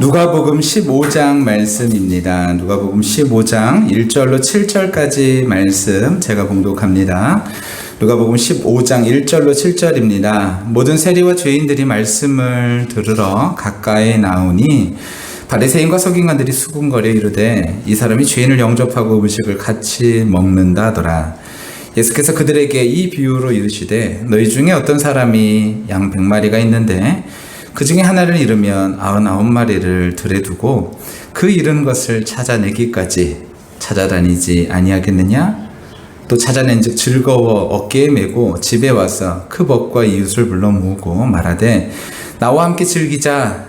누가복음 15장 말씀입니다. 누가복음 15장 1절로 7절까지 말씀 제가 봉독합니다. 누가복음 15장 1절로 7절입니다. 모든 세리와 죄인들이 말씀을 들으러 가까이 나오니 바리새인과 서기관들이 수군거려 이르되 이 사람이 죄인을 영접하고 음식을 같이 먹는다더라. 예수께서 그들에게 이 비유로 이르시되 너희 중에 어떤 사람이 양 100마리가 있는데 그 중에 하나를 잃으면 99마리를 들에 두고 그 잃은 것을 찾아내기까지 찾아다니지 아니하겠느냐? 또 찾아낸 즉 즐거워 어깨에 메고 집에 와서 그 벗과 이웃을 불러 모으고 말하되 나와 함께 즐기자.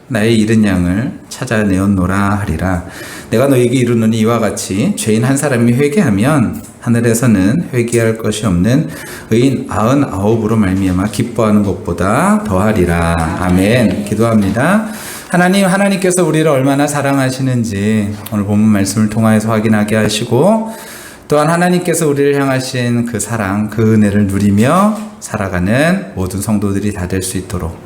나의 잃은 양을 찾아내었노라 하리라. 내가 너에게 이르노니 이와 같이 죄인 한 사람이 회개하면 하늘에서는 회개할 것이 없는 의인 99으로 말미암아 기뻐하는 것보다 더하리라. 아멘. 기도합니다. 하나님께서 우리를 얼마나 사랑하시는지 오늘 본문 말씀을 통하여서 확인하게 하시고, 또한 하나님께서 우리를 향하신 그 사랑, 그 은혜를 누리며 살아가는 모든 성도들이 다 될 수 있도록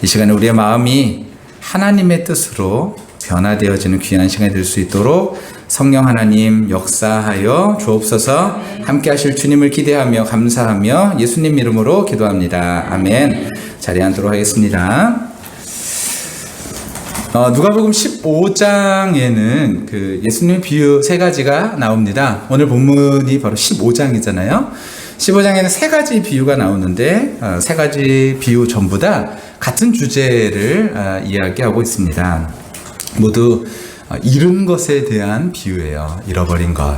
이 시간에 우리의 마음이 하나님의 뜻으로 변화되어지는 귀한 시간이 될 수 있도록 성령 하나님 역사하여 주옵소서. 함께 하실 주님을 기대하며 감사하며 예수님 이름으로 기도합니다. 아멘. 자리에 앉도록 하겠습니다. 누가복음 15장에는 그 예수님의 비유 세 가지가 나옵니다. 오늘 본문이 바로 15장이잖아요. 15장에는 세 가지 비유가 나오는데 세 가지 비유 전부 다 같은 주제를 이야기하고 있습니다. 모두 잃은 것에 대한 비유예요. 잃어버린 것,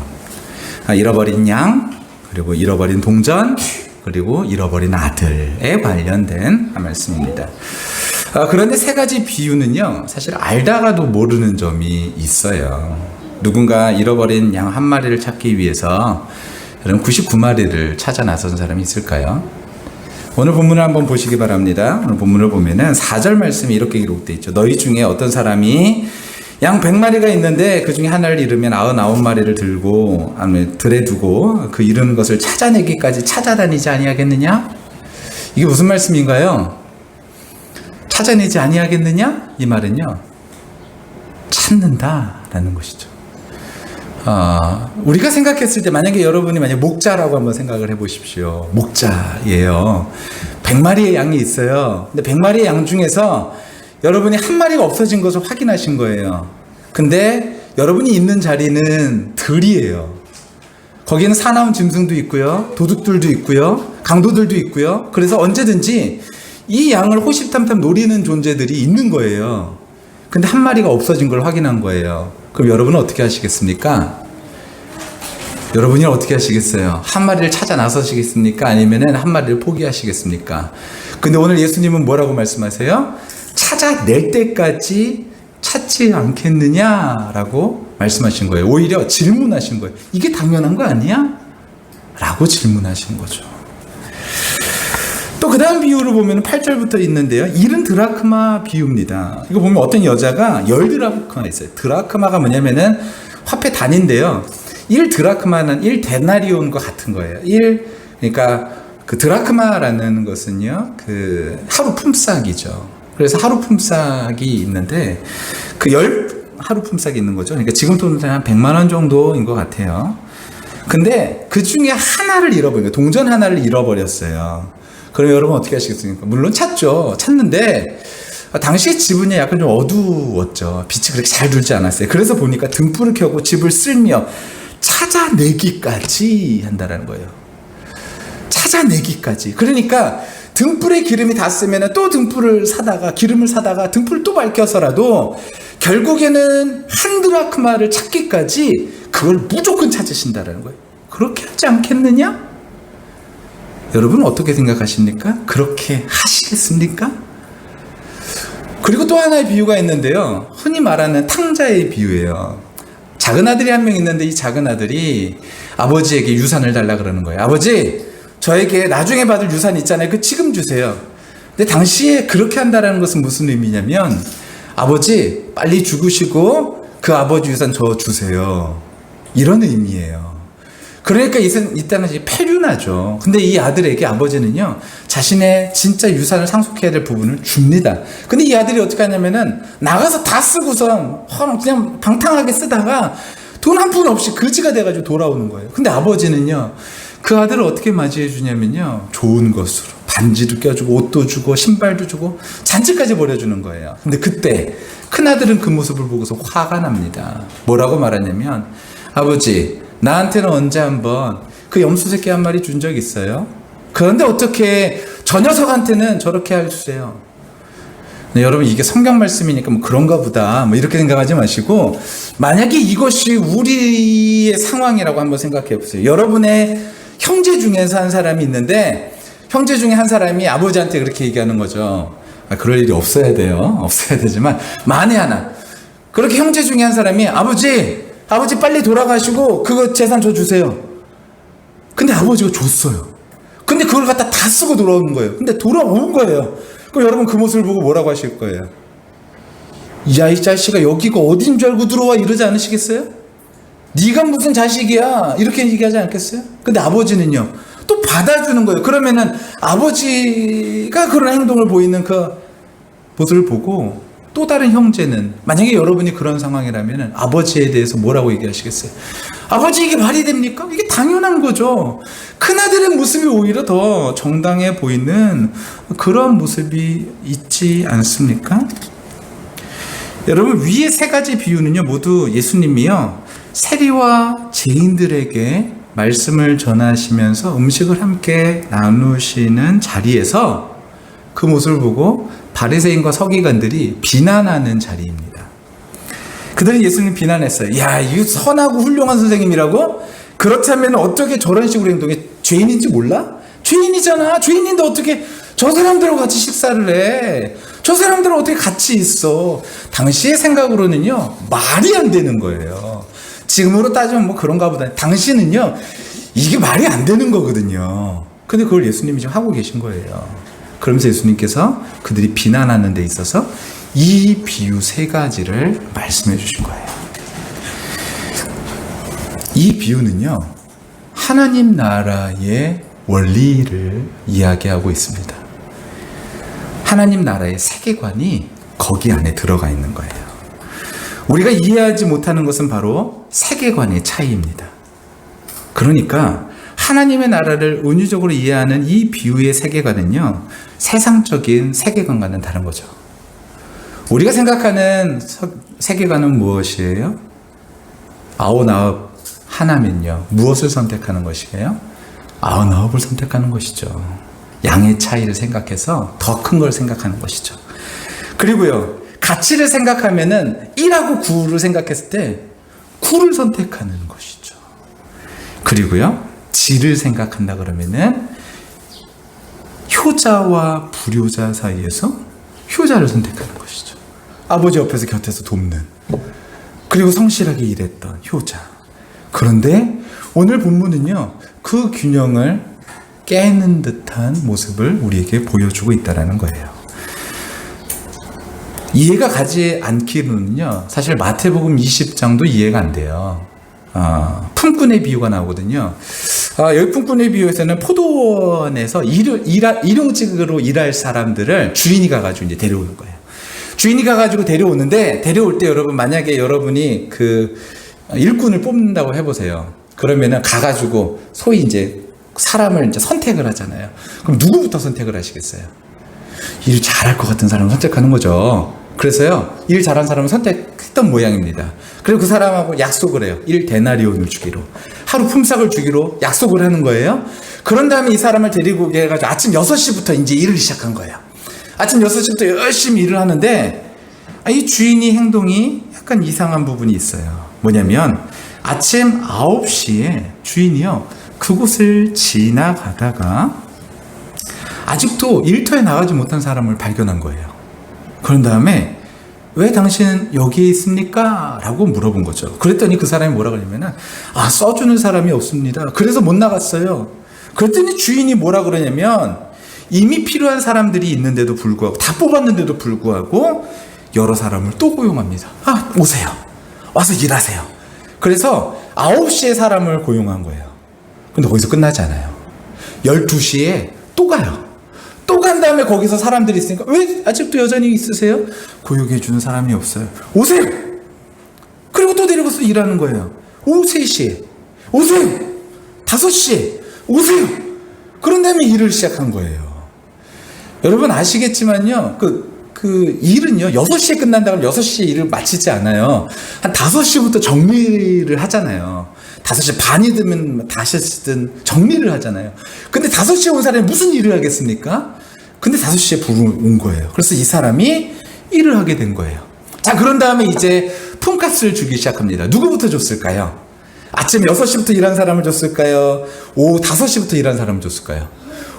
잃어버린 양, 그리고 잃어버린 동전, 그리고 잃어버린 아들에 관련된 말씀입니다. 그런데 세 가지 비유는요, 사실 알다가도 모르는 점이 있어요. 누군가 잃어버린 양 한 마리를 찾기 위해서 99마리를 찾아 나선 사람이 있을까요? 오늘 본문을 한번 보시기 바랍니다. 오늘 본문을 보면은 4절 말씀이 이렇게 기록되어 있죠. 너희 중에 어떤 사람이 양 100마리가 있는데 그 중에 하나를 잃으면 99마리를 들고 들에 두고 그 잃은 것을 찾아내기까지 찾아다니지 아니하겠느냐? 이게 무슨 말씀인가요? 찾아내지 아니하겠느냐? 이 말은요, 찾는다라는 것이죠. 우리가 생각했을 때 만약에 여러분이 목자라고 한번 생각을 해보십시오. 목자예요. 100마리의 양이 있어요. 근데 100마리의 양 중에서 여러분이 한 마리가 없어진 것을 확인하신 거예요. 근데 여러분이 있는 자리는 들이에요. 거기는 사나운 짐승도 있고요, 도둑들도 있고요, 강도들도 있고요. 그래서 언제든지 이 양을 호시탐탐 노리는 존재들이 있는 거예요. 근데 한 마리가 없어진 걸 확인한 거예요. 그럼 여러분은 어떻게 하시겠습니까? 여러분이 어떻게 하시겠어요? 한 마리를 찾아 나서시겠습니까? 아니면은 한 마리를 포기하시겠습니까? 근데 오늘 예수님은 뭐라고 말씀하세요? 찾아낼 때까지 찾지 않겠느냐라고 말씀하신 거예요. 오히려 질문하신 거예요. 이게 당연한 거 아니야? 라고 질문하신 거죠. 또 그 다음 비유를 보면 8절부터 있는데요. 잃은 드라크마 비유입니다. 이거 보면 어떤 여자가 10드라크마 있어요. 드라크마가 뭐냐면은 화폐 단위인데요. 1드라크마는 1데나리온과 같은 거예요. 그러니까 그 드라크마라는 것은요, 그 하루 품삯이죠. 그래서 하루 품삯이 있는데 그 10하루 품삯이 있는 거죠. 그러니까 지금 돈으로 한 100만 원 정도인 것 같아요. 근데 그 중에 하나를 잃어버린 거예요. 동전 하나를 잃어버렸어요. 그럼 여러분 어떻게 하시겠습니까? 물론 찾죠. 찾는데 당시에 집은 약간 좀 어두웠죠. 빛이 그렇게 잘 들지 않았어요. 그래서 보니까 등불을 켜고 집을 쓸며 찾아내기까지 한다는 거예요. 찾아내기까지. 그러니까 등불에 기름이 다 쓰면 또 등불을 사다가 기름을 사다가 등불을 또 밝혀서라도 결국에는 한 드라크마를 찾기까지 그걸 무조건 찾으신다는 거예요. 그렇게 하지 않겠느냐? 여러분은 어떻게 생각하십니까? 그렇게 하시겠습니까? 그리고 또 하나의 비유가 있는데요. 흔히 말하는 탕자의 비유예요. 작은 아들이 한 명 있는데 이 작은 아들이 아버지에게 유산을 달라 그러는 거예요. 아버지, 저에게 나중에 받을 유산 있잖아요. 그 지금 주세요. 근데 당시에 그렇게 한다는 것은 무슨 의미냐면, 아버지 빨리 죽으시고 그 아버지 유산 저 주세요. 이런 의미예요. 그러니까 이 땅은 이제 폐륜하죠. 근데 이 아들에게 아버지는요, 자신의 진짜 유산을 상속해야 될 부분을 줍니다. 근데 이 아들이 어떻게 하냐면은, 나가서 다 쓰고서 그냥 방탕하게 쓰다가 돈 한 푼 없이 거지가 돼가지고 돌아오는 거예요. 근데 아버지는요, 그 아들을 어떻게 맞이해 주냐면요, 좋은 것으로 반지도 껴주고 옷도 주고 신발도 주고 잔치까지 벌여주는 거예요. 근데 그때 큰아들은 그 모습을 보고서 화가 납니다. 뭐라고 말하냐면, 아버지, 나한테는 언제 한번 그 염소 새끼 한 마리 준 적 있어요? 그런데 어떻게 저 녀석한테는 저렇게 해주세요? 네, 여러분, 이게 성경 말씀이니까 뭐 그런가 보다 뭐 이렇게 생각하지 마시고, 만약에 이것이 우리의 상황이라고 한번 생각해 보세요. 여러분의 형제 중에서 한 사람이 있는데, 형제 중에 한 사람이 아버지한테 그렇게 얘기하는 거죠. 그럴 일이 없어야 돼요. 없어야 되지만, 만에 하나 그렇게 형제 중에 한 사람이 아버지 빨리 돌아가시고 그거 재산 저 주세요. 근데 아버지가 줬어요. 근데 그걸 갖다 다 쓰고 돌아오는 거예요. 근데 돌아온 거예요. 그럼 여러분 그 모습을 보고 뭐라고 하실 거예요? 야, 이 자식아, 여기가 어딘 줄 알고 들어와, 이러지 않으시겠어요? 네가 무슨 자식이야, 이렇게 얘기하지 않겠어요? 근데 아버지는요, 또 받아주는 거예요. 그러면은 아버지가 그런 행동을 보이는 그 모습을 보고 또 다른 형제는, 만약에 여러분이 그런 상황이라면 아버지에 대해서 뭐라고 얘기하시겠어요? 아버지, 이게 말이 됩니까? 이게 당연한 거죠. 큰아들의 모습이 오히려 더 정당해 보이는 그런 모습이 있지 않습니까? 여러분, 위의 세 가지 비유는요, 모두 예수님이요, 세리와 죄인들에게 말씀을 전하시면서 음식을 함께 나누시는 자리에서 그 모습을 보고 바리새인과 서기관들이 비난하는 자리입니다. 그들은 예수님을 비난했어요. 야, 이거 선하고 훌륭한 선생님이라고? 그렇다면 어떻게 저런 식으로 행동해? 죄인인지 몰라? 죄인이잖아. 죄인인데 어떻게 저 사람들하고 같이 식사를 해? 저 사람들은 어떻게 같이 있어? 당시의 생각으로는요, 말이 안 되는 거예요. 지금으로 따지면 뭐 그런가 보다. 당시는요, 이게 말이 안 되는 거거든요. 근데 그걸 예수님이 지금 하고 계신 거예요. 그러면서 예수님께서 그들이 비난하는 데 있어서 이 비유 세 가지를 말씀해 주신 거예요. 이 비유는요, 하나님 나라의 원리를 이야기하고 있습니다. 하나님 나라의 세계관이 거기 안에 들어가 있는 거예요. 우리가 이해하지 못하는 것은 바로 세계관의 차이입니다. 그러니까 하나님의 나라를 은유적으로 이해하는 이 비유의 세계관은요, 세상적인 세계관과는 다른 거죠. 우리가 생각하는 세계관은 무엇이에요? 아홉 하나면요, 무엇을 선택하는 것이에요? 아홉을 선택하는 것이죠. 양의 차이를 생각해서 더 큰 걸 생각하는 것이죠. 그리고요, 가치를 생각하면은 1하고 9를 생각했을 때 9를 선택하는 것이죠. 그리고요, 질을 생각한다 그러면은 효자와 불효자 사이에서 효자를 선택하는 것이죠. 아버지 옆에서 곁에서 돕는, 그리고 성실하게 일했던 효자. 그런데 오늘 본문은요, 그 균형을 깨는 듯한 모습을 우리에게 보여주고 있다는 거예요. 이해가 가지 않기로는요, 사실 마태복음 20장도 이해가 안 돼요. 품꾼의 비유가 나오거든요. 여기 품꾼의 비유에서는 포도원에서 일용직으로 일할 사람들을 주인이 가가지고 이제 데려오는 거예요. 주인이 가가지고 데려오는데, 데려올 때 여러분, 만약에 여러분이 그 일꾼을 뽑는다고 해보세요. 그러면은 가가지고 소위 이제 사람을 이제 선택을 하잖아요. 그럼 누구부터 선택을 하시겠어요? 일 잘할 것 같은 사람을 선택하는 거죠. 그래서요, 일 잘한 사람을 선택했던 모양입니다. 그리고 그 사람하고 약속을 해요. 1데나리온을 주기로, 하루 품삯을 주기로 약속을 하는 거예요. 그런 다음에 이 사람을 데리고 오게 해가지고 아침 6시부터 이제 일을 시작한 거예요. 아침 6시부터 열심히 일을 하는데, 이 주인이 행동이 약간 이상한 부분이 있어요. 뭐냐면 아침 9시에 주인이요, 그곳을 지나가다가 아직도 일터에 나가지 못한 사람을 발견한 거예요. 그런 다음에 왜 당신은 여기에 있습니까? 라고 물어본 거죠. 그랬더니 그 사람이 뭐라 그러냐면, 써주는 사람이 없습니다. 그래서 못 나갔어요. 그랬더니 주인이 뭐라 그러냐면, 이미 필요한 사람들이 있는데도 불구하고, 다 뽑았는데도 불구하고 여러 사람을 또 고용합니다. 오세요. 와서 일하세요. 그래서 9시에 사람을 고용한 거예요. 근데 거기서 끝나지 않아요. 12시에 또 가요. 또 간 다음에 거기서 사람들이 있으니까 왜 아직도 여전히 있으세요? 고용해주는 사람이 없어요. 오세요. 그리고 또 데리고서 일하는 거예요. 오후 3시에 오세요. 5시에 오세요. 그런 다음에 일을 시작한 거예요. 여러분 아시겠지만요. 그 일은요 6시에 끝난다면 6시에 일을 마치지 않아요. 한 5시부터 정리를 하잖아요. 5시 반이 되면 5시든 정리를 하잖아요. 근데 5시에 온 사람이 무슨 일을 하겠습니까? 근데 5시에 온 거예요. 그래서 이 사람이 일을 하게 된 거예요. 자, 그런 다음에 이제 품값을 주기 시작합니다. 누구부터 줬을까요? 아침 6시부터 일한 사람을 줬을까요? 오후 5시부터 일한 사람을 줬을까요?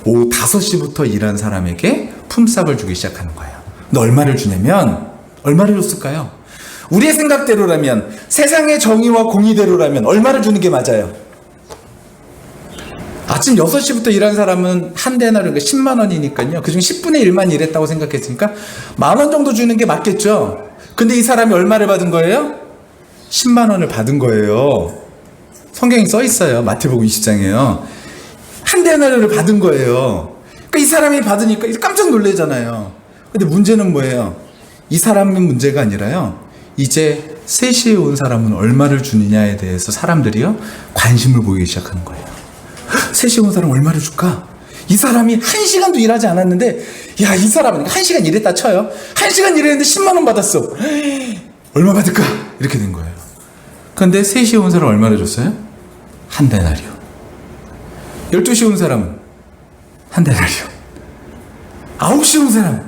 오후 5시부터 일한 사람에게 품삯을 주기 시작하는 거예요. 근데 얼마를 주냐면 얼마를 줬을까요? 우리의 생각대로라면, 세상의 정의와 공의대로라면 얼마를 주는 게 맞아요? 아침 6시부터 일한 사람은 한 데나리 10만 원이니까요. 그중 10분의 1만 일했다고 생각했으니까 10,000원 정도 주는 게 맞겠죠. 근데 이 사람이 얼마를 받은 거예요? 10만 원을 받은 거예요. 성경에 써 있어요. 마태복음 20장에요. 한 데나리를 받은 거예요. 그러니까 이 사람이 받으니까 깜짝 놀라잖아요. 근데 문제는 뭐예요? 이 사람의 문제가 아니라요. 이제 3시에 온 사람은 얼마를 주느냐에 대해서 사람들이요 관심을 보이기 시작하는 거예요. 3시에 온 사람 얼마를 줄까? 이 사람이 1시간도 일하지 않았는데, 야, 이 사람은 1시간 일했다 쳐요. 1시간 일했는데 10만 원 받았어. 얼마 받을까? 이렇게 된 거예요. 그런데 3시에 온 사람 얼마를 줬어요? 한 데나리요. 12시에 온 사람은 한 데나리요. 9시에 온 사람은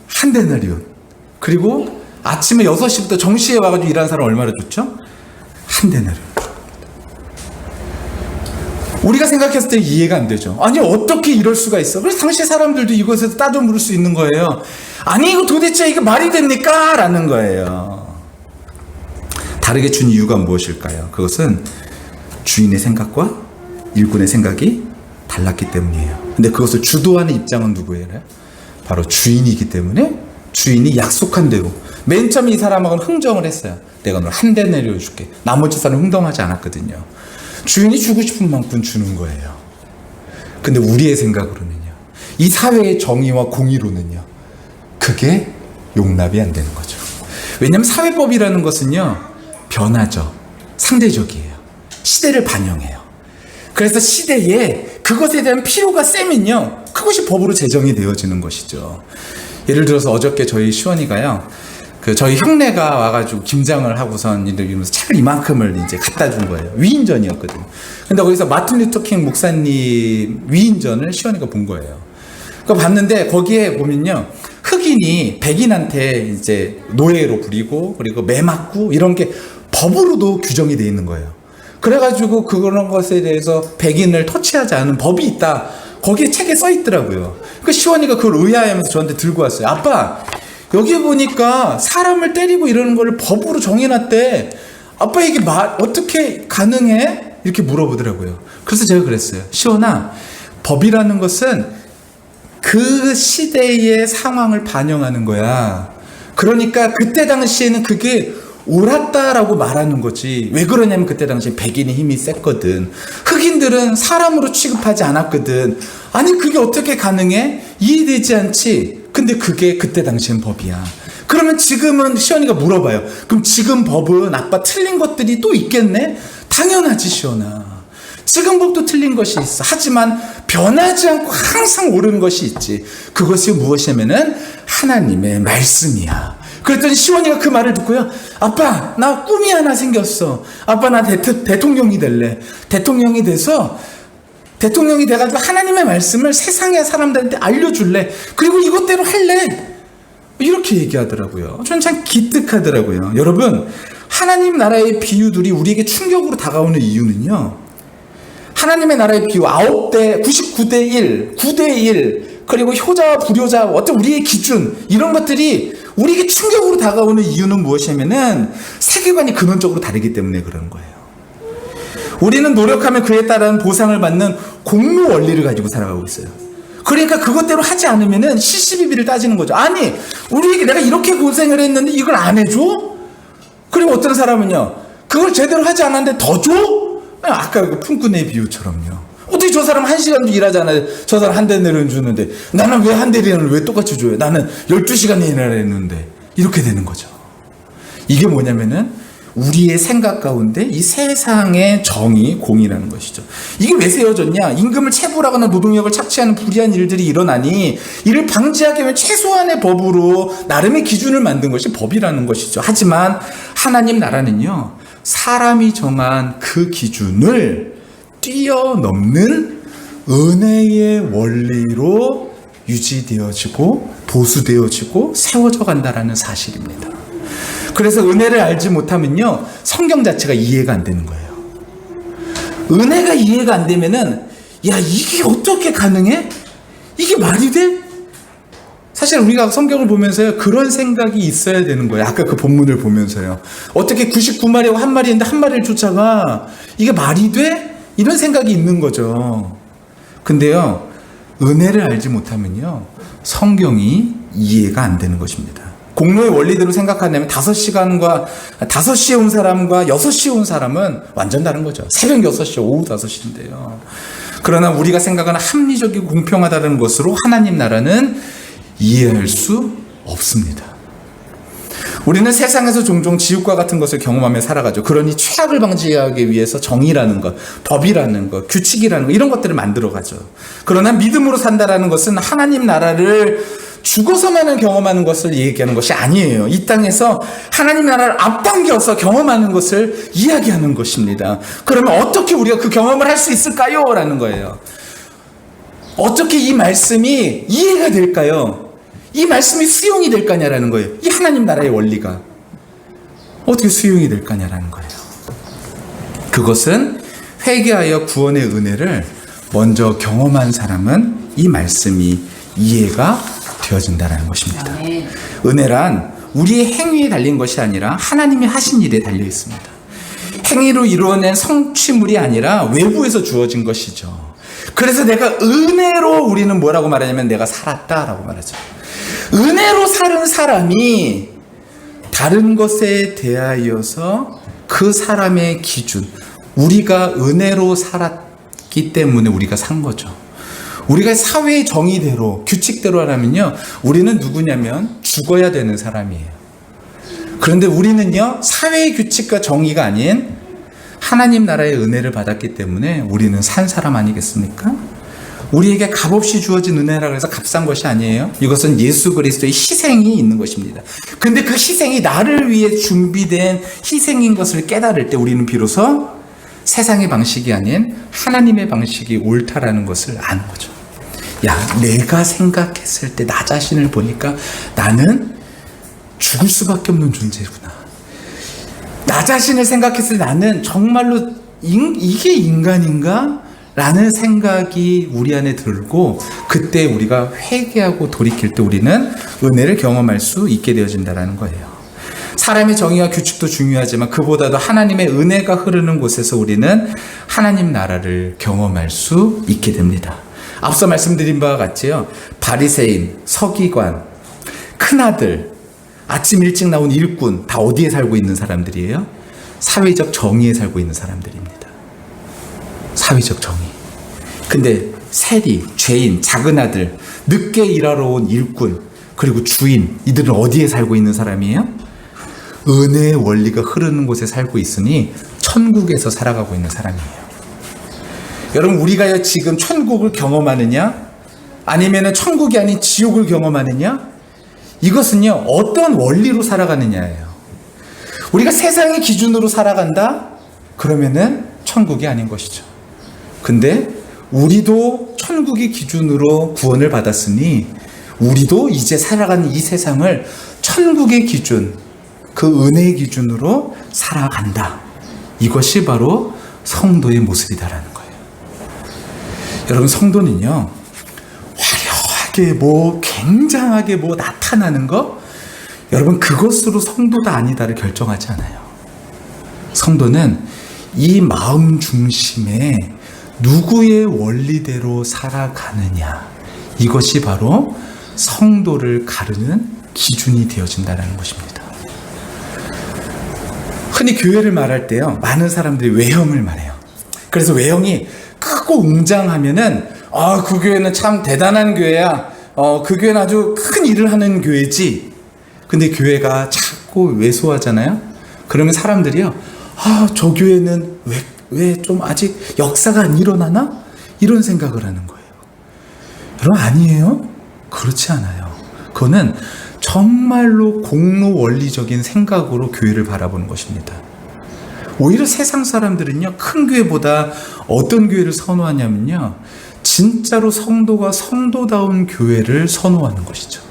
한 데나리요. 그리고 아침에 6시부터 정시에 와가지고 일하는 사람 얼마를 줬죠? 한 데나리요. 우리가 생각했을 때 이해가 안 되죠. 아니, 어떻게 이럴 수가 있어? 그래서 당시 사람들도 이것에서 따져 물을 수 있는 거예요. 아니, 이거 도대체 이게 말이 됩니까? 라는 거예요. 다르게 준 이유가 무엇일까요? 그것은 주인의 생각과 일꾼의 생각이 달랐기 때문이에요. 근데 그것을 주도하는 입장은 누구예요? 바로 주인이기 때문에 주인이 약속한 대로 맨 처음에 이 사람하고는 흥정을 했어요. 내가 널 한 데나리를 줄게. 나머지 사람은 흥정하지 않았거든요. 주인이 주고 싶은 만큼 주는 거예요. 근데 우리의 생각으로는요, 이 사회의 정의와 공의로는요, 그게 용납이 안 되는 거죠. 왜냐하면 사회법이라는 것은요 변하죠. 상대적이에요. 시대를 반영해요. 그래서 시대에 그것에 대한 필요가 세면요 그것이 법으로 제정이 되어지는 것이죠. 예를 들어서 어저께 저희 시원이가요, 저희 형네가 와가지고 김장을 하고선 이러면서 책을 이만큼을 이제 갖다 준 거예요. 위인전이었거든요. 근데 거기서 마틴 루터 킹 목사님 위인전을 시원이가 본 거예요. 그거 봤는데 거기에 보면요, 흑인이 백인한테 이제 노예로 부리고 그리고 매 맞고 이런 게 법으로도 규정이 돼 있는 거예요. 그래가지고 그런 것에 대해서 백인을 터치하지 않은 법이 있다. 거기에 책에 써 있더라고요. 그 시원이가 그걸 의아해하면서 저한테 들고 왔어요. 아빠, 여기 보니까 사람을 때리고 이러는 걸 법으로 정해놨대. 아빠, 이게 어떻게 가능해? 이렇게 물어보더라고요. 그래서 제가 그랬어요. 시원아, 법이라는 것은 그 시대의 상황을 반영하는 거야. 그러니까 그때 당시에는 그게 옳았다라고 말하는 거지. 왜 그러냐면 그때 당시에 백인의 힘이 셌거든. 흑인들은 사람으로 취급하지 않았거든. 아니, 그게 어떻게 가능해? 이해되지 않지? 근데 그게 그때 당시엔 법이야. 그러면 지금은 시원이가 물어봐요. 그럼 지금 법은 아빠 틀린 것들이 또 있겠네? 당연하지, 시원아. 지금 법도 틀린 것이 있어. 하지만 변하지 않고 항상 옳은 것이 있지. 그것이 무엇이냐면은 하나님의 말씀이야. 그랬더니 시원이가 그 말을 듣고요, 아빠, 나 꿈이 하나 생겼어. 아빠, 나 대통령이 될래. 대통령이 돼가지고 하나님의 말씀을 세상의 사람들한테 알려줄래. 그리고 이것대로 할래. 이렇게 얘기하더라고요. 저는 참 기특하더라고요. 여러분, 하나님 나라의 비유들이 우리에게 충격으로 다가오는 이유는요, 하나님의 나라의 비유 9대, 99대 1, 9대 1, 그리고 효자와 불효자, 어떤 우리의 기준, 이런 것들이 우리에게 충격으로 다가오는 이유는 무엇이냐면은 세계관이 근원적으로 다르기 때문에 그런 거예요. 우리는 노력하면 그에 따른 보상을 받는 공로 원리를 가지고 살아가고 있어요. 그러니까 그것대로 하지 않으면은 시시비비를 따지는 거죠. 아니, 우리에게 내가 이렇게 고생을 했는데 이걸 안 해줘? 그리고 어떤 사람은요, 그걸 제대로 하지 않았는데 더 줘? 아까 그 품꾼의 비유처럼요. 어떻게 저 사람 1시간도 일하잖아요. 저 사람 한 대리는 주는데 나는 왜 한 대리는 왜 똑같이 줘요? 나는 12시간 일하라 했는데. 이렇게 되는 거죠. 이게 뭐냐면은 우리의 생각 가운데 이 세상의 정의, 공이라는 것이죠. 이게 왜 세워졌냐? 임금을 체불하거나 노동력을 착취하는 불의한 일들이 일어나니 이를 방지하기 위해 최소한의 법으로 나름의 기준을 만든 것이 법이라는 것이죠. 하지만 하나님 나라는요, 사람이 정한 그 기준을 뛰어넘는 은혜의 원리로 유지되어지고 보수되어지고 세워져 간다라는 사실입니다. 그래서 은혜를 알지 못하면요, 성경 자체가 이해가 안 되는 거예요. 은혜가 이해가 안 되면은, 야, 이게 어떻게 가능해? 이게 말이 돼? 사실 우리가 성경을 보면서요, 그런 생각이 있어야 되는 거예요. 아까 그 본문을 보면서요. 어떻게 99마리하고 한 마리인데 한 마리를 쫓아가? 이게 말이 돼? 이런 생각이 있는 거죠. 근데요, 은혜를 알지 못하면요, 성경이 이해가 안 되는 것입니다. 공로의 원리대로 생각한다면 5시에 온 사람과 6시에 온 사람은 완전 다른 거죠. 새벽 6시, 오후 5시인데요. 그러나 우리가 생각하는 합리적이고 공평하다는 것으로 하나님 나라는 이해할 수 없습니다. 우리는 세상에서 종종 지옥과 같은 것을 경험하며 살아가죠. 그러니 최악을 방지하기 위해서 정의라는 것, 법이라는 것, 규칙이라는 것, 이런 것들을 만들어가죠. 그러나 믿음으로 산다라는 것은 하나님 나라를 죽어서만을 경험하는 것을 얘기하는 것이 아니에요. 이 땅에서 하나님 나라를 앞당겨서 경험하는 것을 이야기하는 것입니다. 그러면 어떻게 우리가 그 경험을 할 수 있을까요? 라는 거예요. 어떻게 이 말씀이 이해가 될까요? 이 말씀이 수용이 될 거냐라는 거예요. 이 하나님 나라의 원리가 어떻게 수용이 될 거냐라는 거예요. 그것은 회개하여 구원의 은혜를 먼저 경험한 사람은 이 말씀이 이해가 되어진다는 것입니다. 은혜란 우리의 행위에 달린 것이 아니라 하나님이 하신 일에 달려 있습니다. 행위로 이루어낸 성취물이 아니라 외부에서 주어진 것이죠. 그래서 내가 은혜로 우리는 뭐라고 말하냐면 내가 살았다라고 말하죠. 은혜로 사는 사람이 다른 것에 대하여서 그 사람의 기준, 우리가 은혜로 살았기 때문에 우리가 산 거죠. 우리가 사회의 정의대로, 규칙대로 하라면요, 우리는 누구냐면 죽어야 되는 사람이에요. 그런데 우리는요, 사회의 규칙과 정의가 아닌 하나님 나라의 은혜를 받았기 때문에 우리는 산 사람 아니겠습니까? 우리에게 값없이 주어진 은혜라고 해서 값싼 것이 아니에요. 이것은 예수 그리스도의 희생이 있는 것입니다. 근데 그 희생이 나를 위해 준비된 희생인 것을 깨달을 때 우리는 비로소 세상의 방식이 아닌 하나님의 방식이 옳다라는 것을 아는 거죠. 야, 내가 생각했을 때 나 자신을 보니까 나는 죽을 수밖에 없는 존재구나. 나 자신을 생각했을 때 나는 정말로 이게 인간인가? 라는 생각이 우리 안에 들고 그때 우리가 회개하고 돌이킬 때 우리는 은혜를 경험할 수 있게 되어진다는 거예요. 사람의 정의와 규칙도 중요하지만 그보다도 하나님의 은혜가 흐르는 곳에서 우리는 하나님 나라를 경험할 수 있게 됩니다. 앞서 말씀드린 바와 같지요. 바리새인, 서기관, 큰아들, 아침 일찍 나온 일꾼 다 어디에 살고 있는 사람들이에요? 사회적 정의에 살고 있는 사람들입니다. 사회적 정의. 근데 세리, 죄인, 작은 아들, 늦게 일하러 온 일꾼, 그리고 주인, 이들은 어디에 살고 있는 사람이에요? 은혜의 원리가 흐르는 곳에 살고 있으니 천국에서 살아가고 있는 사람이에요. 여러분, 우리가 지금 천국을 경험하느냐? 아니면 천국이 아닌 지옥을 경험하느냐? 이것은요, 어떤 원리로 살아가느냐예요. 우리가 세상의 기준으로 살아간다? 그러면은 천국이 아닌 것이죠. 근데 우리도 천국의 기준으로 구원을 받았으니 우리도 이제 살아가는 이 세상을 천국의 기준, 그 은혜의 기준으로 살아간다. 이것이 바로 성도의 모습이다라는 거예요. 여러분, 성도는요, 화려하게 굉장하게 나타나는 거, 여러분, 그것으로 성도다 아니다를 결정하지 않아요. 성도는 이 마음 중심에 누구의 원리대로 살아가느냐, 이것이 바로 성도를 가르는 기준이 되어진다는 것입니다. 흔히 교회를 말할 때요, 많은 사람들이 외형을 말해요. 그래서 외형이 크고 웅장하면은 그 교회는 참 대단한 교회야. 그 교회는 아주 큰 일을 하는 교회지. 근데 교회가 작고 왜소하잖아요. 그러면 사람들이요, 저 교회는 왜 좀 아직 역사가 안 일어나나? 이런 생각을 하는 거예요. 여러분, 아니에요? 그렇지 않아요. 그거는 정말로 공로 원리적인 생각으로 교회를 바라보는 것입니다. 오히려 세상 사람들은요, 큰 교회보다 어떤 교회를 선호하냐면요, 진짜로 성도가 성도다운 교회를 선호하는 것이죠.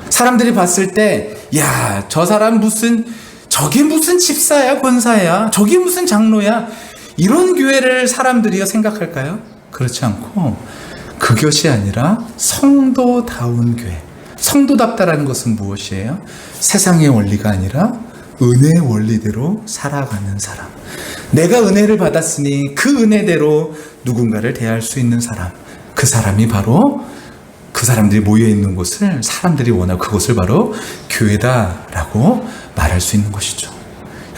사람들이 봤을 때, 야, 저 사람 저게 무슨 집사야, 권사야, 저게 무슨 장로야, 이런 교회를 사람들이 생각할까요? 그렇지 않고, 그것이 아니라 성도다운 교회. 성도답다라는 것은 무엇이에요? 세상의 원리가 아니라 은혜의 원리대로 살아가는 사람. 내가 은혜를 받았으니 그 은혜대로 누군가를 대할 수 있는 사람. 그 사람이 바로 그 사람들이 모여있는 곳을 사람들이 원하고 그곳을 바로 교회다라고 말할 수 있는 것이죠.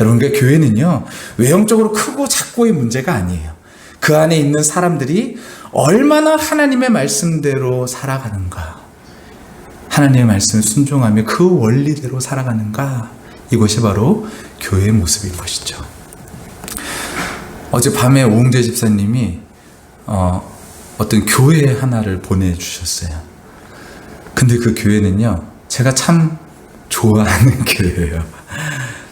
여러분, 교회는요, 외형적으로 크고 작고의 문제가 아니에요. 그 안에 있는 사람들이 얼마나 하나님의 말씀대로 살아가는가, 하나님의 말씀을 순종하며 그 원리대로 살아가는가, 이것이 바로 교회의 모습인 것이죠. 어젯밤에 오홍재 집사님이 어떤 교회 하나를 보내주셨어요. 근데 그 교회는요, 제가 참 좋아하는 교회예요.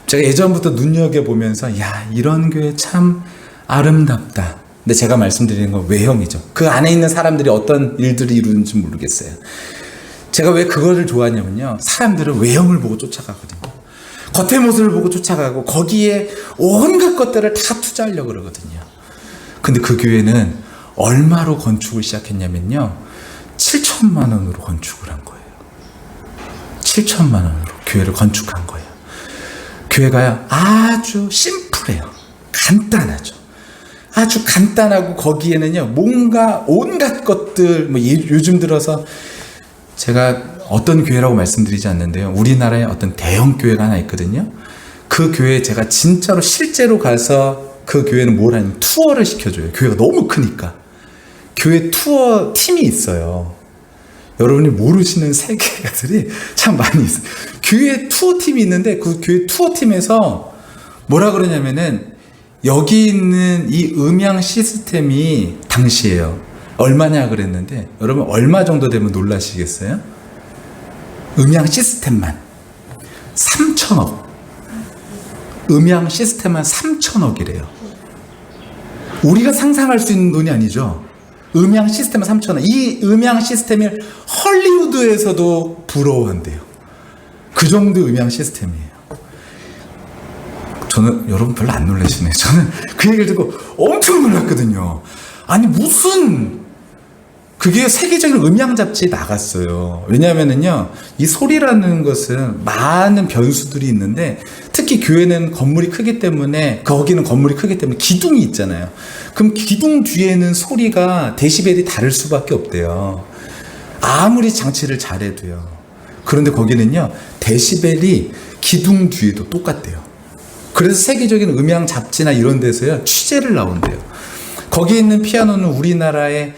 제가 예전부터 눈여겨보면서, 야, 이런 교회 참 아름답다. 근데 제가 말씀드리는 건 외형이죠. 그 안에 있는 사람들이 어떤 일들을 이루는지 모르겠어요. 제가 왜 그거를 좋아하냐면요, 사람들은 외형을 보고 쫓아가거든요. 겉의 모습을 보고 쫓아가고 거기에 온갖 것들을 다 투자하려고 그러거든요. 근데 그 교회는 얼마로 건축을 시작했냐면요, 7천만 원으로 건축을 한 거예요. 7천만 원으로 교회를 건축한 거예요. 교회가 아주 심플해요. 간단하죠. 아주 간단하고 거기에는요, 뭔가 온갖 것들, 요즘 들어서 제가 어떤 교회라고 말씀드리지 않는데요, 우리나라에 어떤 대형 교회가 하나 있거든요. 그 교회에 제가 진짜로 실제로 가서 그 교회는 뭘 하냐면 투어를 시켜줘요. 교회가 너무 크니까. 교회 투어 팀이 있어요. 여러분이 모르시는 세계가들이 참 많이 있어요. 교회 투어 팀이 있는데 그 교회 투어 팀에서 뭐라 그러냐면은, 여기 있는 이 음향 시스템이 당시에요, 얼마냐 그랬는데, 여러분 얼마 정도 되면 놀라시겠어요? 음향 시스템만 3천억. 음향 시스템만 3천억이래요. 우리가 상상할 수 있는 돈이 아니죠. 음향 시스템은 3천억. 이 음향 시스템을 헐리우드에서도 부러워한대요. 그 정도 음향 시스템이에요. 저는, 여러분 별로 안 놀라시네. 저는 그 얘기를 듣고 엄청 놀랐거든요. 아니, 무슨, 그게 세계적인 음향 잡지에 나갔어요. 왜냐하면은요, 이 소리라는 것은 많은 변수들이 있는데, 특히 교회는 건물이 크기 때문에, 거기는 건물이 크기 때문에 기둥이 있잖아요. 그럼 기둥 뒤에는 소리가 데시벨이 다를 수밖에 없대요. 아무리 장치를 잘해도요. 그런데 거기는요, 데시벨이 기둥 뒤에도 똑같대요. 그래서 세계적인 음향 잡지나 이런 데서요, 취재를 나온대요. 거기 있는 피아노는 우리나라에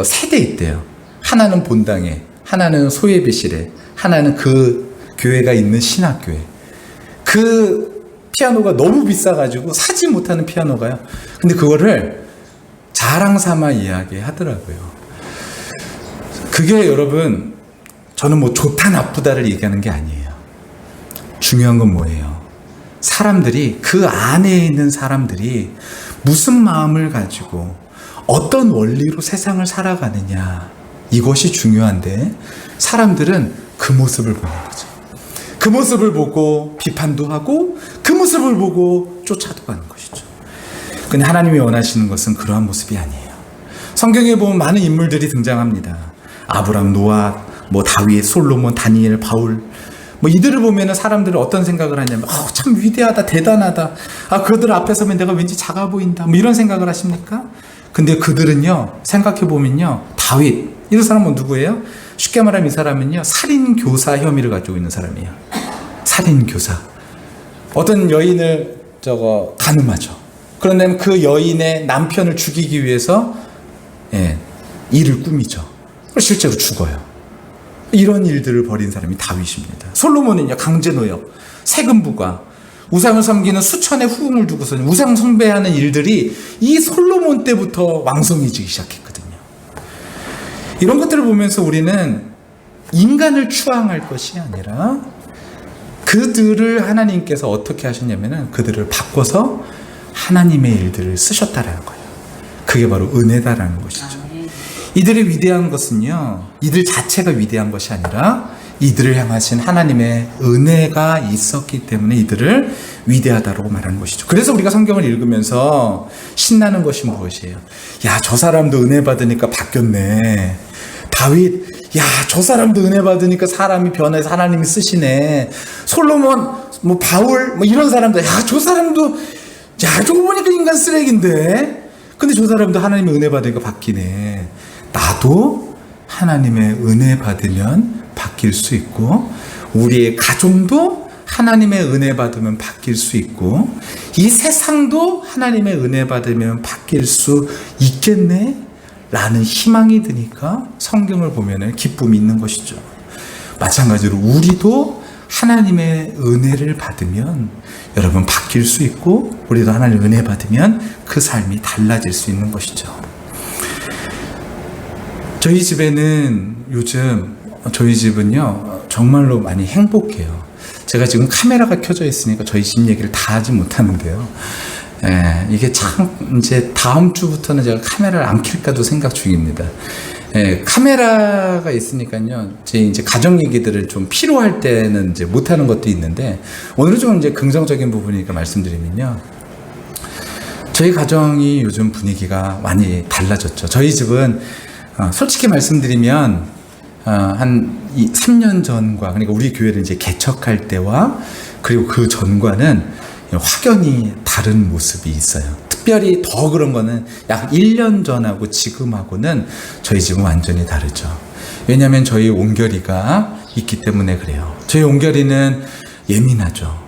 세 대 있대요. 하나는 본당에, 하나는 소예배실에, 하나는 그 교회가 있는 신학교에. 그 피아노가 너무 비싸가지고 사지 못하는 피아노가요. 근데 그거를 자랑 삼아 이야기하더라고요. 그게 여러분, 저는 뭐 좋다 나쁘다를 얘기하는 게 아니에요. 중요한 건 뭐예요? 사람들이, 그 안에 있는 사람들이 무슨 마음을 가지고 어떤 원리로 세상을 살아가느냐, 이것이 중요한데, 사람들은 그 모습을 보는 거죠. 그 모습을 보고 비판도 하고 그 모습을 보고 쫓아도 가는 것이죠. 근데 하나님이 원하시는 것은 그러한 모습이 아니에요. 성경에 보면 많은 인물들이 등장합니다. 아브람, 노아, 다윗, 솔로몬, 다니엘, 바울, 이들을 보면 사람들은 어떤 생각을 하냐면, 참 위대하다, 대단하다. 그들 앞에 서면 내가 왠지 작아 보인다. 이런 생각을 하십니까? 근데 그들은요, 생각해보면요, 다윗, 이 사람은 누구예요? 쉽게 말하면 이 사람은요, 살인교사 혐의를 가지고 있는 사람이에요. 살인교사. 어떤 여인을 가늠하죠. 그런데 그 여인의 남편을 죽이기 위해서 일을 꾸미죠. 실제로 죽어요. 이런 일들을 벌인 사람이 다윗입니다. 솔로몬은요, 강제노역, 세금 부과, 우상을 섬기는 수천의 후궁을 두고서 우상 숭배하는 일들이 이 솔로몬 때부터 왕성해지기 시작했거든요. 이런 것들을 보면서 우리는 인간을 추앙할 것이 아니라 그들을 하나님께서 어떻게 하셨냐면은 그들을 바꿔서 하나님의 일들을 쓰셨다라는 거예요. 그게 바로 은혜다라는 것이죠. 이들의 위대한 것은요, 이들 자체가 위대한 것이 아니라 이들을 향하신 하나님의 은혜가 있었기 때문에 이들을 위대하다고 말하는 것이죠. 그래서 우리가 성경을 읽으면서 신나는 것이 무엇이에요? 야, 저 사람도 은혜 받으니까 바뀌었네. 다윗, 야, 저 사람도 은혜 받으니까 사람이 변해서 하나님이 쓰시네. 솔로몬, 뭐 바울, 뭐 이런 사람들, 야, 저 사람도, 야, 저거 보니까 인간 쓰레기인데. 근데 저 사람도 하나님의 은혜 받으니까 바뀌네. 나도 하나님의 은혜 받으면 바뀔 수 있고, 우리의 가정도 하나님의 은혜 받으면 바뀔 수 있고, 이 세상도 하나님의 은혜 받으면 바뀔 수 있겠네? 라는 희망이 드니까 성경을 보면 기쁨이 있는 것이죠. 마찬가지로 우리도 하나님의 은혜를 받으면 여러분 바뀔 수 있고, 우리도 하나님의 은혜 받으면 그 삶이 달라질 수 있는 것이죠. 저희 집에는 요즘, 저희 집은요 정말로 많이 행복해요. 제가 지금 카메라가 켜져 있으니까 저희 집 얘기를 다 하지 못하는데요. 이게 참 이제 다음 주부터는 제가 카메라를 안 켤까도 생각 중입니다. 카메라가 있으니까요, 제 이제 가정 얘기들을 좀 필요할 때는 이제 못하는 것도 있는데, 오늘은 좀 이제 긍정적인 부분이니까 말씀드리면요, 저희 가정이 요즘 분위기가 많이 달라졌죠. 저희 집은 솔직히 말씀드리면 한 3년 전과, 그러니까 우리 교회를 이제 개척할 때와 그리고 그 전과는 확연히 다른 모습이 있어요. 특별히 더 그런 거는 약 1년 전하고 지금하고는 저희 집은 완전히 다르죠. 왜냐하면 저희 옹결이가 있기 때문에 그래요. 저희 옹결이는 예민하죠.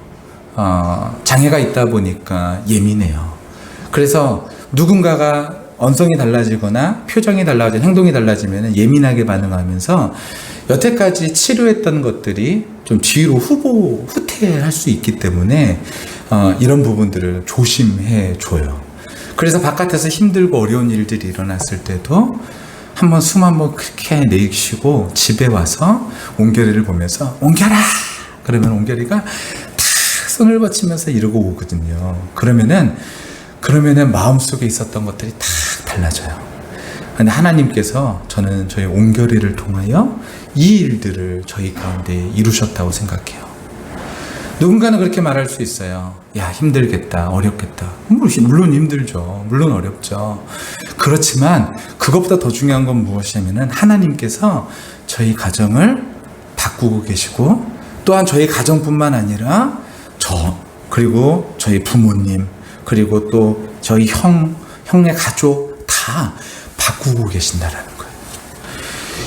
장애가 있다 보니까 예민해요. 그래서 누군가가 언성이 달라지거나 표정이 달라지고 행동이 달라지면 예민하게 반응하면서 여태까지 치료했던 것들이 좀 뒤로 후퇴할 수 있기 때문에 이런 부분들을 조심해 줘요. 그래서 바깥에서 힘들고 어려운 일들이 일어났을 때도 한번 숨 한번 크게 내쉬고 집에 와서 옹결이를 보면서 옹결아! 그러면 옹결이가 탁 손을 받치면서 이러고 오거든요. 그러면은 마음속에 있었던 것들이 다 달라져요. 근데 하나님께서 저는 저희 옹결이를 통하여 이 일들을 저희 가운데 이루셨다고 생각해요. 누군가는 그렇게 말할 수 있어요. 야, 힘들겠다, 어렵겠다. 물론 힘들죠. 물론 어렵죠. 그렇지만 그것보다 더 중요한 건 무엇이냐면은 하나님께서 저희 가정을 바꾸고 계시고, 또한 저희 가정뿐만 아니라 그리고 저희 부모님, 그리고 또 저희 형네 가족 다 바꾸고 계신다라는 거예요.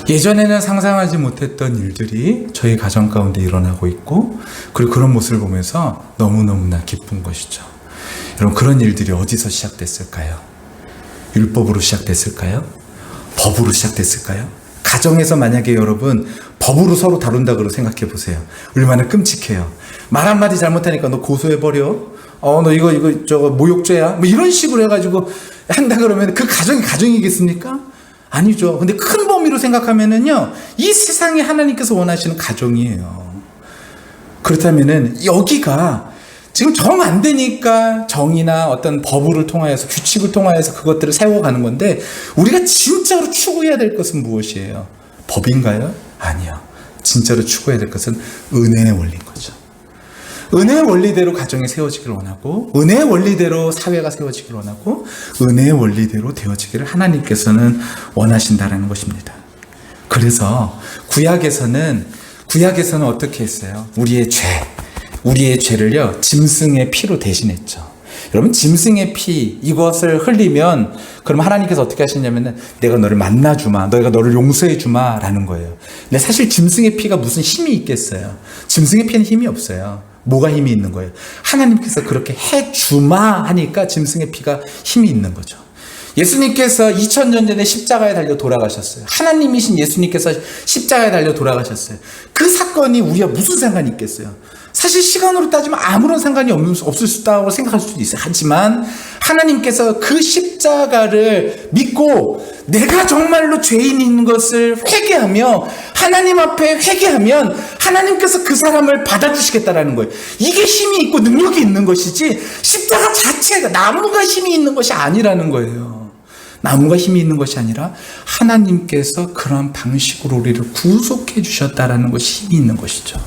예전에는 상상하지 못했던 일들이 저희 가정 가운데 일어나고 있고, 그리고 그런 모습을 보면서 너무너무나 기쁜 것이죠. 여러분, 그런 일들이 어디서 시작됐을까요? 율법으로 시작됐을까요? 법으로 시작됐을까요? 가정에서 만약에 여러분 법으로 서로 다룬다고 생각해 보세요. 얼마나 끔찍해요. 말 한마디 잘못하니까 너 고소해버려. 너 이거 저거 모욕죄야. 뭐 이런 식으로 해가지고 한다 그러면 그 가정이 가정이겠습니까? 아니죠. 근데 큰 범위로 생각하면은요, 이 세상에 하나님께서 원하시는 가정이에요. 그렇다면은 여기가 지금 정 안 되니까 정의나 어떤 법을 통하여서, 규칙을 통하여서 그것들을 세워가는 건데, 우리가 진짜로 추구해야 될 것은 무엇이에요? 법인가요? 아니요. 진짜로 추구해야 될 것은 은혜의 원리인 거죠. 은혜의 원리대로 가정이 세워지기를 원하고, 은혜의 원리대로 사회가 세워지기를 원하고, 은혜의 원리대로 되어지기를 하나님께서는 원하신다라는 것입니다. 그래서 구약에서는 어떻게 했어요? 우리의 죄를요, 짐승의 피로 대신했죠. 여러분, 짐승의 피, 이것을 흘리면 그럼 하나님께서 어떻게 하시냐면은 내가 너를 만나주마, 내가 너를 용서해주마 라는 거예요. 근데 사실 짐승의 피가 무슨 힘이 있겠어요? 짐승의 피는 힘이 없어요. 뭐가 힘이 있는 거예요? 하나님께서 그렇게 해주마 하니까 짐승의 피가 힘이 있는 거죠. 예수님께서 2000년 전에 십자가에 달려 돌아가셨어요. 하나님이신 예수님께서 십자가에 달려 돌아가셨어요. 그 사건이 우리와 무슨 상관이 있겠어요? 사실 시간으로 따지면 아무런 상관이 없을 수 있다고 생각할 수도 있어요. 하지만 하나님께서 그 십자가를 믿고 내가 정말로 죄인이 있는 것을 회개하며 하나님 앞에 회개하면 하나님께서 그 사람을 받아주시겠다라는 거예요. 이게 힘이 있고 능력이 있는 것이지 십자가 자체가 나무가 힘이 있는 것이 아니라는 거예요. 나무가 힘이 있는 것이 아니라 하나님께서 그런 방식으로 우리를 구속해 주셨다라는 것이 힘이 있는 것이죠.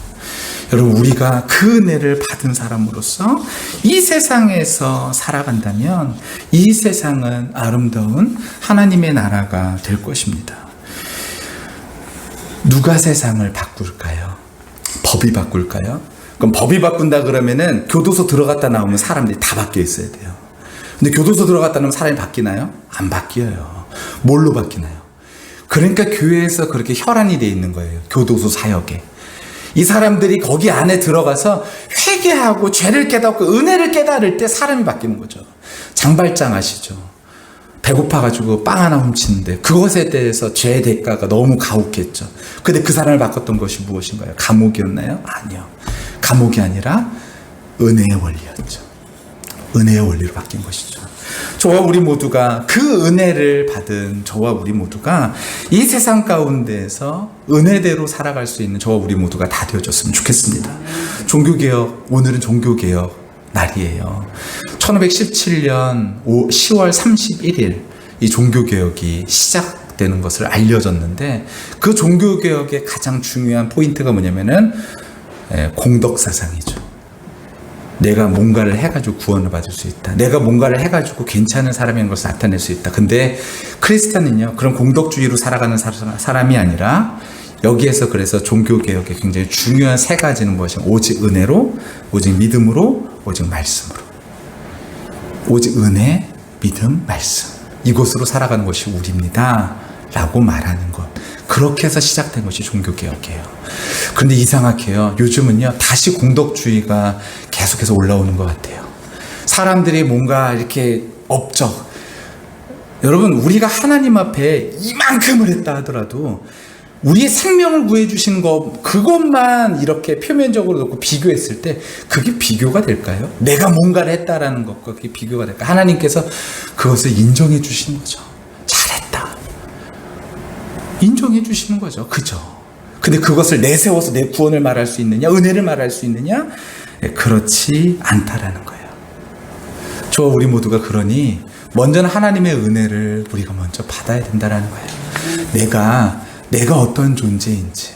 여러분, 우리가 그 은혜를 받은 사람으로서 이 세상에서 살아간다면 이 세상은 아름다운 하나님의 나라가 될 것입니다. 누가 세상을 바꿀까요? 법이 바꿀까요? 그럼 법이 바꾼다 그러면은 교도소 들어갔다 나오면 사람들이 다 바뀌어 있어야 돼요. 근데 교도소 들어갔다 나오면 사람이 바뀌나요? 안 바뀌어요. 뭘로 바뀌나요? 그러니까 교회에서 그렇게 혈안이 돼 있는 거예요. 교도소 사역에. 이 사람들이 거기 안에 들어가서 회개하고 죄를 깨닫고 은혜를 깨달을 때 사람이 바뀌는 거죠. 장발장 아시죠? 배고파가지고 빵 하나 훔치는데 그것에 대해서 죄의 대가가 너무 가혹했죠. 근데 그 사람을 바꿨던 것이 무엇인가요? 감옥이었나요? 아니요. 감옥이 아니라 은혜의 원리였죠. 은혜의 원리로 바뀐 것이죠. 저와 우리 모두가 그 은혜를 받은 저와 우리 모두가 이 세상 가운데에서 은혜대로 살아갈 수 있는 저와 우리 모두가 다 되어줬으면 좋겠습니다. 종교개혁, 오늘은 종교개혁 날이에요. 1517년 10월 31일 이 종교개혁이 시작되는 것을 알려졌는데 그 종교개혁의 가장 중요한 포인트가 뭐냐면은 공덕사상이죠. 내가 뭔가를 해가지고 구원을 받을 수 있다. 내가 뭔가를 해가지고 괜찮은 사람인 것을 나타낼 수 있다. 근데 크리스찬은요, 그런 공덕주의로 살아가는 사람이 아니라 여기에서 그래서 종교개혁의 굉장히 중요한 세 가지는 무엇이냐? 오직 은혜로, 오직 믿음으로, 오직 말씀으로. 오직 은혜, 믿음, 말씀. 이곳으로 살아가는 것이 우리입니다. 라고 말하는 것. 그렇게 해서 시작된 것이 종교개혁이에요. 그런데 이상하게요, 요즘은요, 다시 공덕주의가 계속해서 올라오는 것 같아요. 사람들이 뭔가 이렇게 업적. 여러분, 우리가 하나님 앞에 이만큼을 했다 하더라도 우리의 생명을 구해주신 것, 그것만 이렇게 표면적으로 놓고 비교했을 때 그게 비교가 될까요? 내가 뭔가를 했다라는 것과 그게 비교가 될까요? 하나님께서 그것을 인정해 주시는 거죠. 잘했다. 인정해 주시는 거죠. 그죠? 근데 그것을 내세워서 내 구원을 말할 수 있느냐? 은혜를 말할 수 있느냐? 그렇지 않다라는 거예요. 저와 우리 모두가 그러니 먼저는 하나님의 은혜를 우리가 먼저 받아야 된다라는 거예요. 내가 어떤 존재인지.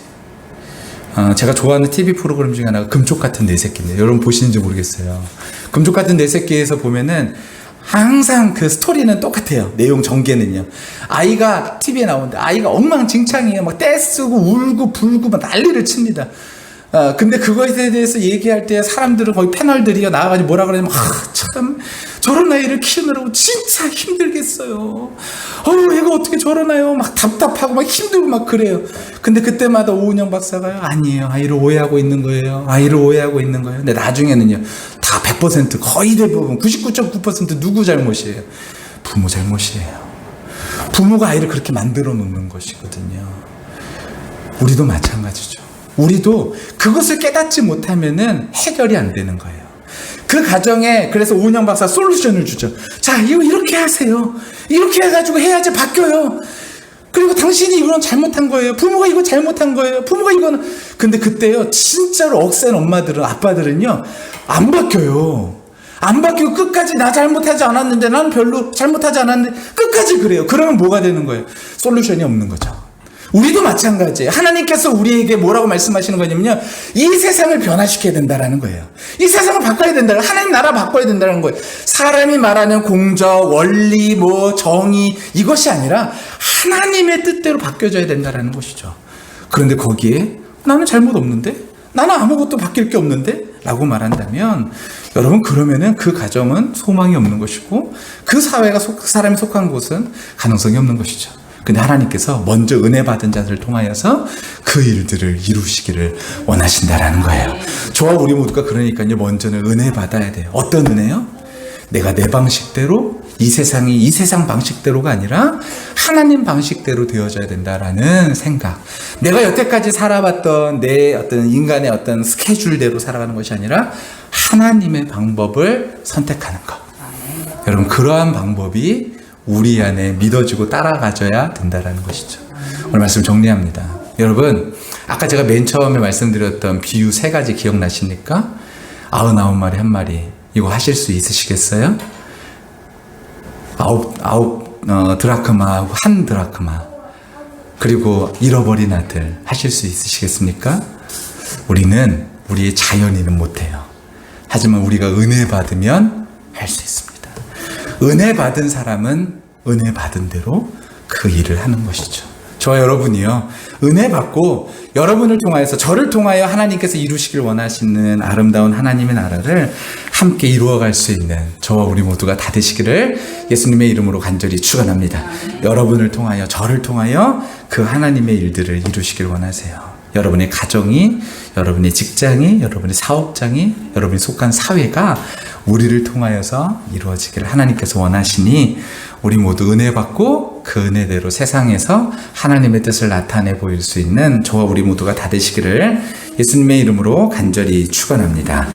제가 좋아하는 TV 프로그램 중에 하나가 금쪽 같은 내 새끼인데 여러분 보시는지 모르겠어요. 금쪽 같은 내 새끼에서 보면은 항상 그 스토리는 똑같아요. 내용 전개는요. 아이가 TV에 나오는데 아이가 엉망진창이에요. 막 떼쓰고 울고 불고 막 난리를 칩니다. 근데 그것에 대해서 얘기할 때 사람들은 거의 패널들이 나와가지고 뭐라 그러냐면 참 저런 아이를 키우느라고 진짜 힘들겠어요. 얘가 어떻게 저런 아이요? 막 답답하고 막 힘들고 막 그래요. 근데 그때마다 오은영 박사가요, 아니에요, 아이를 오해하고 있는 거예요. 아이를 오해하고 있는 거예요. 근데 나중에는요, 다 100% 거의 대부분 99.9% 누구 잘못이에요? 부모 잘못이에요. 부모가 아이를 그렇게 만들어 놓는 것이거든요. 우리도 마찬가지죠. 우리도 그것을 깨닫지 못하면은 해결이 안 되는 거예요. 그 가정에 그래서 오은영 박사 솔루션을 주죠. 자, 이거 이렇게 하세요. 이렇게 해가지고 해야지 바뀌어요. 그리고 당신이 이건 잘못한 거예요. 부모가 이거 잘못한 거예요. 부모가 이거는. 근데 그때요, 진짜로 억센 엄마들은, 아빠들은요, 안 바뀌어요. 안 바뀌고 끝까지 나 잘못하지 않았는데, 난 별로 잘못하지 않았는데, 끝까지 그래요. 그러면 뭐가 되는 거예요? 솔루션이 없는 거죠. 우리도 마찬가지예요. 하나님께서 우리에게 뭐라고 말씀하시는 거냐면요, 이 세상을 변화시켜야 된다라는 거예요. 이 세상을 바꿔야 된다. 하나님 나라 바꿔야 된다는 거예요. 사람이 말하는 공적, 원리, 정의, 이것이 아니라 하나님의 뜻대로 바뀌어져야 된다라는 것이죠. 그런데 거기에 나는 잘못 없는데? 나는 아무것도 바뀔 게 없는데? 라고 말한다면, 여러분, 그러면은 그 가정은 소망이 없는 것이고, 그 사회가 그 사람이 속한 곳은 가능성이 없는 것이죠. 근데 하나님께서 먼저 은혜 받은 자들을 통하여서 그 일들을 이루시기를 원하신다라는 거예요. 저와 우리 모두가 그러니까요, 먼저는 은혜 받아야 돼요. 어떤 은혜요? 내가 내 방식대로, 이 세상이 이 세상 방식대로가 아니라 하나님 방식대로 되어져야 된다라는 생각. 내가 여태까지 살아봤던 내 어떤 인간의 어떤 스케줄대로 살아가는 것이 아니라 하나님의 방법을 선택하는 것. 여러분, 그러한 방법이 우리 안에 믿어지고 따라가져야 된다라는 것이죠. 오늘 말씀 정리합니다. 여러분, 아까 제가 맨 처음에 말씀드렸던 비유 3가지 기억나십니까? 99마리 1마리. 이거 하실 수 있으시겠어요? 9 드라크마하고 1 드라크마. 그리고 잃어버린 아들. 하실 수 있으시겠습니까? 우리는 우리의 자연인은 못해요. 하지만 우리가 은혜 받으면 할 수 있습니다. 은혜 받은 사람은 은혜 받은 대로 그 일을 하는 것이죠. 저와 여러분이요, 은혜 받고 여러분을 통하여서, 저를 통하여 하나님께서 이루시길 원하시는 아름다운 하나님의 나라를 함께 이루어갈 수 있는 저와 우리 모두가 다 되시기를 예수님의 이름으로 간절히 축원합니다. 여러분을 통하여, 저를 통하여 그 하나님의 일들을 이루시길 원하세요. 여러분의 가정이, 여러분의 직장이, 여러분의 사업장이, 여러분이 속한 사회가 우리를 통하여서 이루어지기를 하나님께서 원하시니, 우리 모두 은혜 받고 그 은혜대로 세상에서 하나님의 뜻을 나타내 보일 수 있는 저와 우리 모두가 다 되시기를 예수님의 이름으로 간절히 축원합니다.